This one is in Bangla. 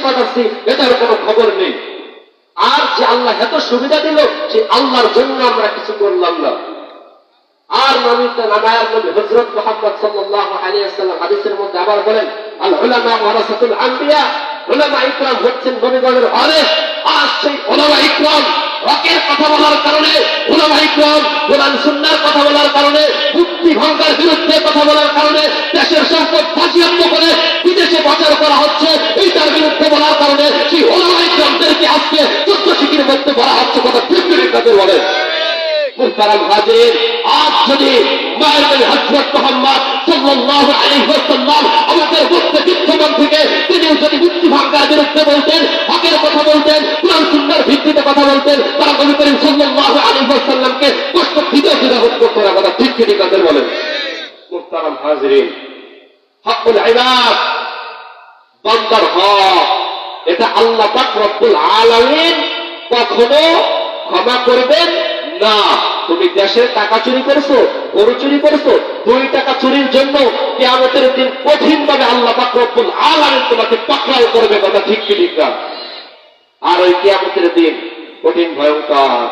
পাঠাচ্ছি এটার কোনো খবর নেই। আর যে আল্লাহ এত সুবিধা দিল, সে আল্লাহর জন্য আমরা কিছু করলাম না। আর নামায়ার নবী হযরত মুহাম্মদ সাল্লাল্লাহু আলাইহি ওয়াসাল্লাম হাদিসের মধ্যে আবার বলেন, আল উলামা ওয়ারাসাতুল আম্বিয়া, উলামা ইকরাম হচ্ছেন নবীগণের ওয়ারিস। আর সেই উলামা ইকরাম হকের কথা বলার কারণে, উলামা ইকরাম কোরআন সুন্নাহর কথা বলার কারণে, মুক্তি ভাঙার বিরুদ্ধে কথা বলার কারণে, দেশের সম্পদ বাজেয়াপ্ত করে বিদেশে পাচার করা হচ্ছে, এইটার বিরুদ্ধে বলার কারণে সেই উলামা ইকরামদেরকে আজকে 14 শিকির মধ্যে বলা হচ্ছে। কথা ঠিক ঠিক বলে মুহতারাম হাজির, আজ যদি মায়ের নবী হযরত মুহাম্মদ সাল্লাল্লাহু আলাইহি ওয়াসাল্লাম আমাদের মধ্যে বিদ্যমান থেকে তিনি যদি মুক্তি ভাঙার বিরুদ্ধে বলতেন, হকের কথা বলতেন, কোরআন সুন্নাহর ভিত্তিতে কথা বলতেন, তারা নবী করিম সাল্লাল্লাহু আলাইহি ওয়াসাল্লামকে কষ্ট দিতে করতে না। কথা ঠিক ঠিক কথা বলেন মুহতারাম হাজিরিন। হকুল ইবাদ, বান্দার হক, এটা আল্লাহ পাক রব্বুল আলামিন কখনো ক্ষমা করবেন না। তুমি দেশের টাকা চুরি করেছো, গরু চুরি করেছো, 2 টাকা চুরির জন্য কিয়ামতের দিন কঠিন ভাবে আল্লাহ পাক রব্বুল আলামিন তোমাকে পাকড়াও করবে। কথা ঠিক কি ঠিক না? আর ওই কিয়ামতের দিন কঠিন ভয়ঙ্কর।